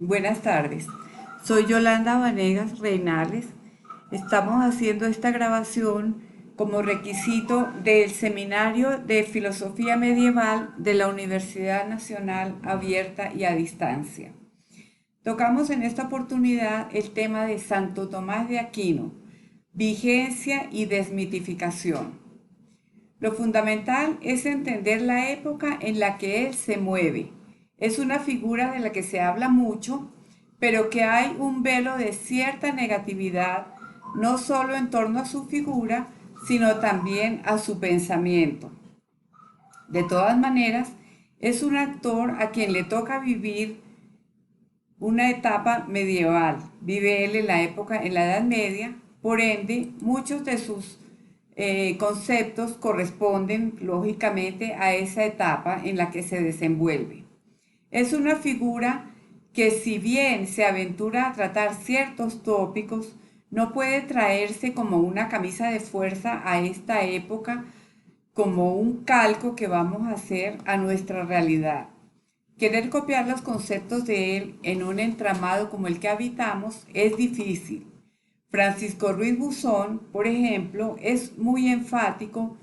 Buenas tardes, soy Yolanda Vanegas Reinales. Estamos haciendo esta grabación como requisito del Seminario de Filosofía Medieval de la Universidad Nacional Abierta y a Distancia. Tocamos en esta oportunidad el tema de Santo Tomás de Aquino, vigencia y desmitificación. Lo fundamental es entender la época en la que él se mueve. Es una figura de la que se habla mucho, pero que hay un velo de cierta negatividad, no solo en torno a su figura, sino también a su pensamiento. De todas maneras, es un actor a quien le toca vivir una etapa medieval. Vive él en la época, en la Edad Media, por ende, muchos de sus conceptos corresponden lógicamente a esa etapa en la que se desenvuelve. Es una figura que, si bien se aventura a tratar ciertos tópicos, no puede traerse como una camisa de fuerza a esta época, como un calco que vamos a hacer a nuestra realidad. Querer copiar los conceptos de él en un entramado como el que habitamos es difícil. Francisco Ruiz Buzón, por ejemplo, es muy enfático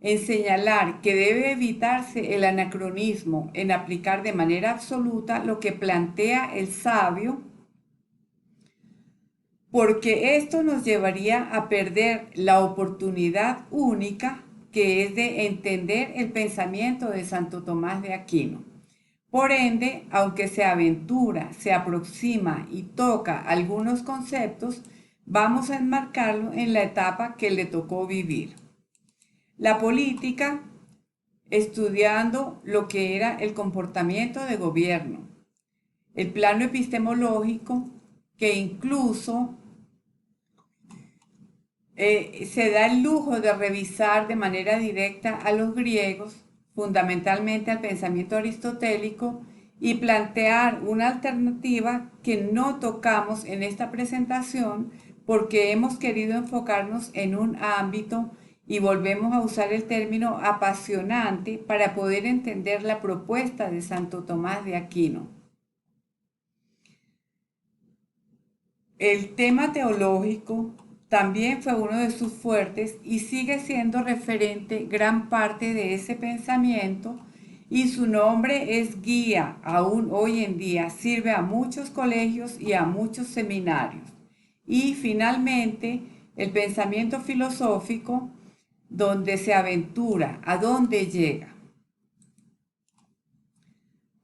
en señalar que debe evitarse el anacronismo en aplicar de manera absoluta lo que plantea el sabio, porque esto nos llevaría a perder la oportunidad única que es de entender el pensamiento de Santo Tomás de Aquino. Por ende, aunque se aventura, se aproxima y toca algunos conceptos, vamos a enmarcarlo en la etapa que le tocó vivir. La política, estudiando lo que era el comportamiento de gobierno. El plano epistemológico, que incluso se da el lujo de revisar de manera directa a los griegos, fundamentalmente al pensamiento aristotélico, y plantear una alternativa que no tocamos en esta presentación porque hemos querido enfocarnos en un ámbito y volvemos a usar el término apasionante para poder entender la propuesta de Santo Tomás de Aquino. El tema teológico también fue uno de sus fuertes y sigue siendo referente gran parte de ese pensamiento, y su nombre es guía aún hoy en día, sirve a muchos colegios y a muchos seminarios. Y finalmente, el pensamiento filosófico, donde se aventura, a dónde llega.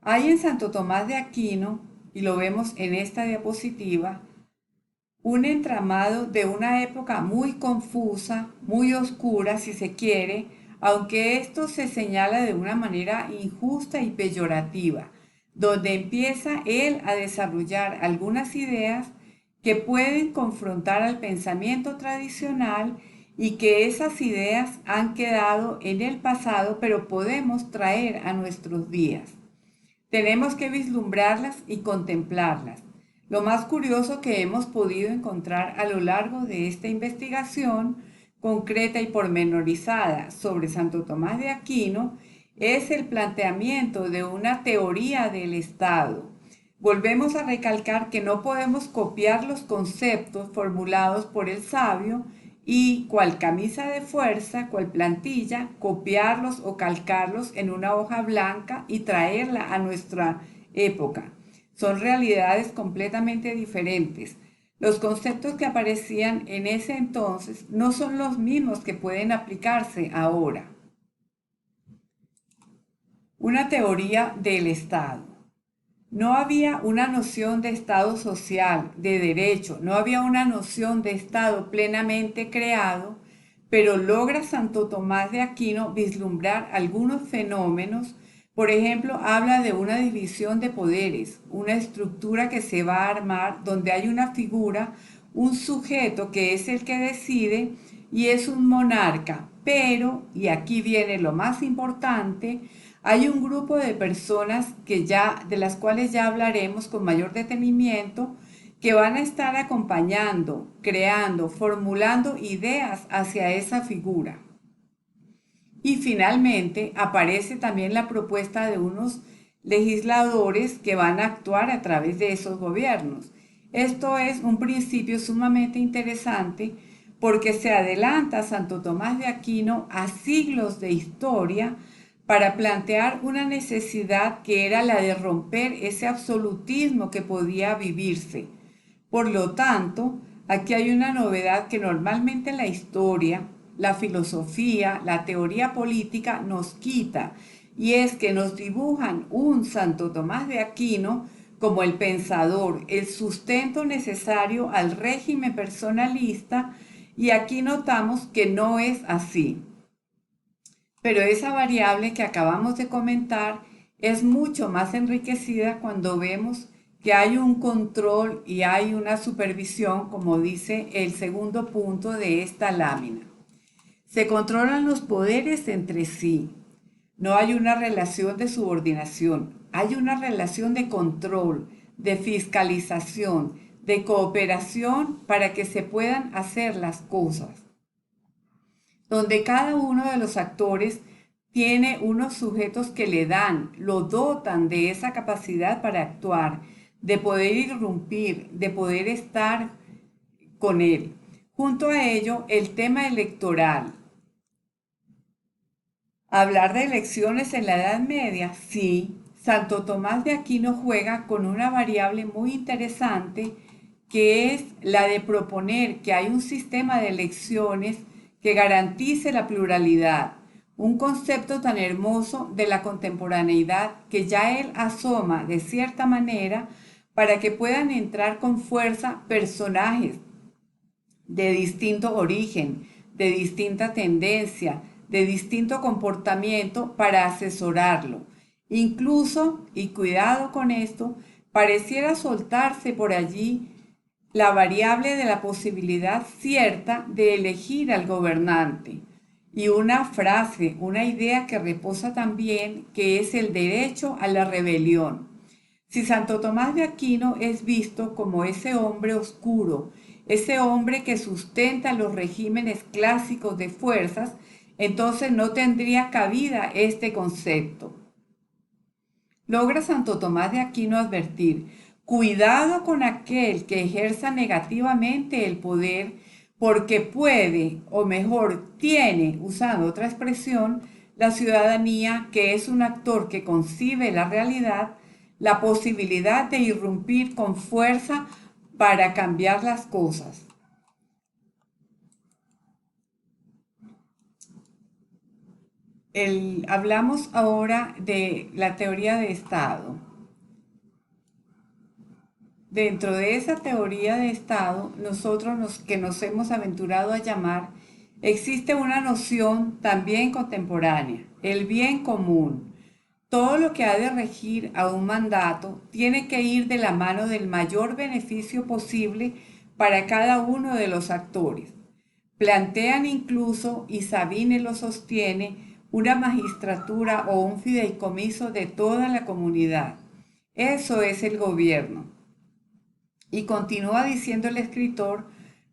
Hay en Santo Tomás de Aquino, y lo vemos en esta diapositiva, un entramado de una época muy confusa, muy oscura si se quiere, aunque esto se señala de una manera injusta y peyorativa, donde empieza él a desarrollar algunas ideas que pueden confrontar al pensamiento tradicional y que esas ideas han quedado en el pasado, pero podemos traer a nuestros días. Tenemos que vislumbrarlas y contemplarlas. Lo más curioso que hemos podido encontrar a lo largo de esta investigación concreta y pormenorizada sobre Santo Tomás de Aquino es el planteamiento de una teoría del Estado. Volvemos a recalcar que no podemos copiar los conceptos formulados por el sabio y, cual camisa de fuerza, cual plantilla, copiarlos o calcarlos en una hoja blanca y traerla a nuestra época. Son realidades completamente diferentes. Los conceptos que aparecían en ese entonces no son los mismos que pueden aplicarse ahora. Una teoría del Estado. No había una noción de Estado social, de derecho, no había una noción de Estado plenamente creado, pero logra Santo Tomás de Aquino vislumbrar algunos fenómenos. Por ejemplo, habla de una división de poderes, una estructura que se va a armar donde hay una figura, un sujeto que es el que decide y es un monarca, pero, y aquí viene lo más importante, hay un grupo de personas de las cuales ya hablaremos con mayor detenimiento, que van a estar acompañando, creando, formulando ideas hacia esa figura. Y finalmente aparece también la propuesta de unos legisladores que van a actuar a través de esos gobiernos. Esto es un principio sumamente interesante porque se adelanta Santo Tomás de Aquino a siglos de historia para plantear una necesidad que era la de romper ese absolutismo que podía vivirse. Por lo tanto, aquí hay una novedad que normalmente la historia, la filosofía, la teoría política nos quita, y es que nos dibujan un Santo Tomás de Aquino como el pensador, el sustento necesario al régimen personalista, y aquí notamos que no es así. Pero esa variable que acabamos de comentar es mucho más enriquecida cuando vemos que hay un control y hay una supervisión, como dice el segundo punto de esta lámina. Se controlan los poderes entre sí. No hay una relación de subordinación, hay una relación de control, de fiscalización, de cooperación para que se puedan hacer las cosas, donde cada uno de los actores tiene unos sujetos que le dan, lo dotan de esa capacidad para actuar, de poder irrumpir, de poder estar con él. Junto a ello, el tema electoral. Hablar de elecciones en la Edad Media, sí. Santo Tomás de Aquino juega con una variable muy interesante que es la de proponer que hay un sistema de elecciones que garantice la pluralidad, un concepto tan hermoso de la contemporaneidad que ya él asoma de cierta manera para que puedan entrar con fuerza personajes de distinto origen, de distinta tendencia, de distinto comportamiento para asesorarlo. Incluso, y cuidado con esto, pareciera soltarse por allí la variable de la posibilidad cierta de elegir al gobernante. Y una frase, una idea que reposa también, que es el derecho a la rebelión. Si Santo Tomás de Aquino es visto como ese hombre oscuro, ese hombre que sustenta los regímenes clásicos de fuerzas, entonces no tendría cabida este concepto. Logra Santo Tomás de Aquino advertir: cuidado con aquel que ejerza negativamente el poder, porque puede, o mejor, tiene, usando otra expresión, la ciudadanía, que es un actor que concibe la realidad, la posibilidad de irrumpir con fuerza para cambiar las cosas. Hablamos ahora de la teoría de Estado. Dentro de esa teoría de Estado, que nos hemos aventurado a llamar, existe una noción también contemporánea, el bien común. Todo lo que ha de regir a un mandato tiene que ir de la mano del mayor beneficio posible para cada uno de los actores. Plantean incluso, y Sabine lo sostiene, una magistratura o un fideicomiso de toda la comunidad. Eso es el gobierno. Y continúa diciendo el escritor: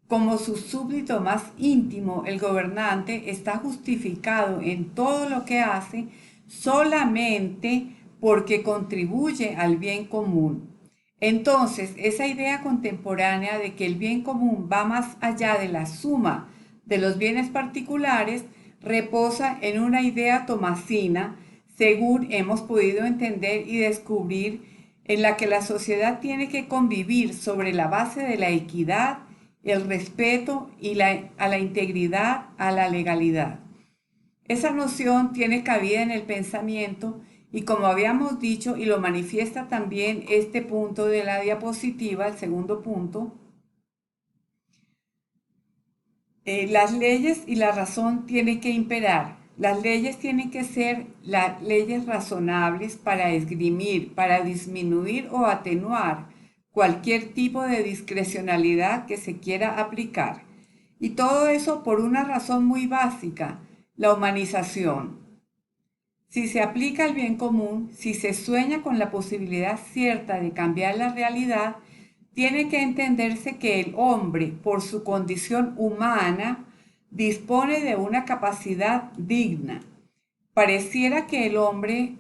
como su súbdito más íntimo, el gobernante está justificado en todo lo que hace solamente porque contribuye al bien común. Entonces, esa idea contemporánea de que el bien común va más allá de la suma de los bienes particulares reposa en una idea tomasina, según hemos podido entender y descubrir, en la que la sociedad tiene que convivir sobre la base de la equidad, el respeto y a la integridad, a la legalidad. Esa noción tiene cabida en el pensamiento y, como habíamos dicho, y lo manifiesta también este punto de la diapositiva, el segundo punto, las leyes y la razón tienen que imperar. Las leyes tienen que ser las leyes razonables para esgrimir, para disminuir o atenuar cualquier tipo de discrecionalidad que se quiera aplicar. Y todo eso por una razón muy básica: la humanización. Si se aplica el bien común, si se sueña con la posibilidad cierta de cambiar la realidad, tiene que entenderse que el hombre, por su condición humana, dispone de una capacidad digna. Pareciera que el hombre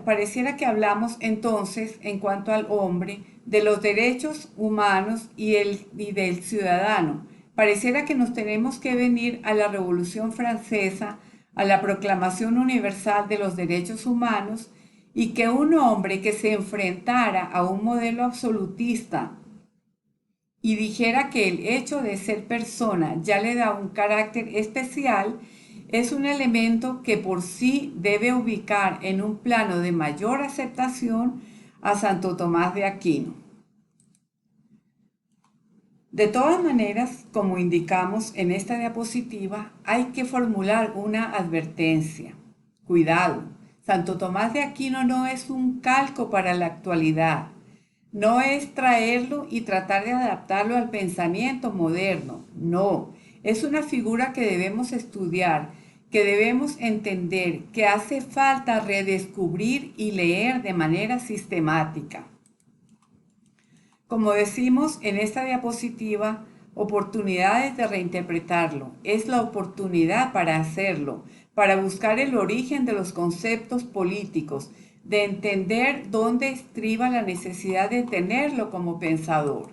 Pareciera que hablamos entonces, en cuanto al hombre, de los derechos humanos y del ciudadano. Pareciera que nos tenemos que venir a la Revolución Francesa, a la Proclamación Universal de los Derechos Humanos, y que un hombre que se enfrentara a un modelo absolutista y dijera que el hecho de ser persona ya le da un carácter especial, es un elemento que por sí debe ubicar en un plano de mayor aceptación a Santo Tomás de Aquino. De todas maneras, como indicamos en esta diapositiva, hay que formular una advertencia. Cuidado, Santo Tomás de Aquino no es un calco para la actualidad. No es traerlo y tratar de adaptarlo al pensamiento moderno. No, es una figura que debemos estudiar, que debemos entender, que hace falta redescubrir y leer de manera sistemática. Como decimos en esta diapositiva, oportunidades de reinterpretarlo. Es la oportunidad para hacerlo, para buscar el origen de los conceptos políticos, de entender dónde estriba la necesidad de tenerlo como pensador.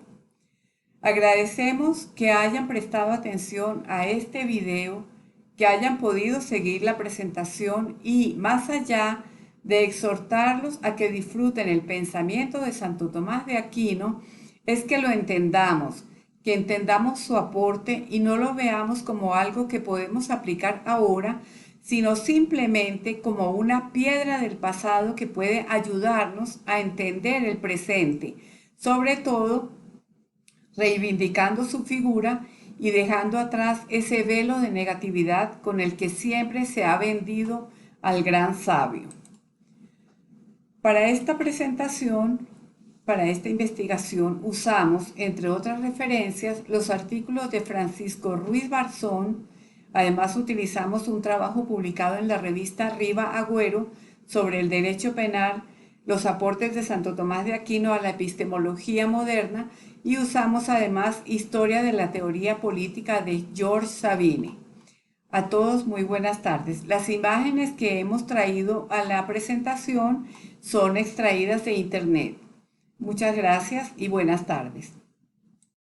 Agradecemos que hayan prestado atención a este video, que hayan podido seguir la presentación y, más allá de exhortarlos a que disfruten el pensamiento de Santo Tomás de Aquino, es que lo entendamos, que entendamos su aporte y no lo veamos como algo que podemos aplicar ahora, sino simplemente como una piedra del pasado que puede ayudarnos a entender el presente, sobre todo reivindicando su figura y dejando atrás ese velo de negatividad con el que siempre se ha vendido al gran sabio. Para esta presentación, para esta investigación, usamos, entre otras referencias, los artículos de Francisco Ruiz Barzón. Además, utilizamos un trabajo publicado en la revista Riva Agüero sobre el derecho penal, los aportes de Santo Tomás de Aquino a la epistemología moderna, y usamos además Historia de la teoría política de George Sabine. A todos muy buenas tardes. Las imágenes que hemos traído a la presentación son extraídas de internet. Muchas gracias y buenas tardes.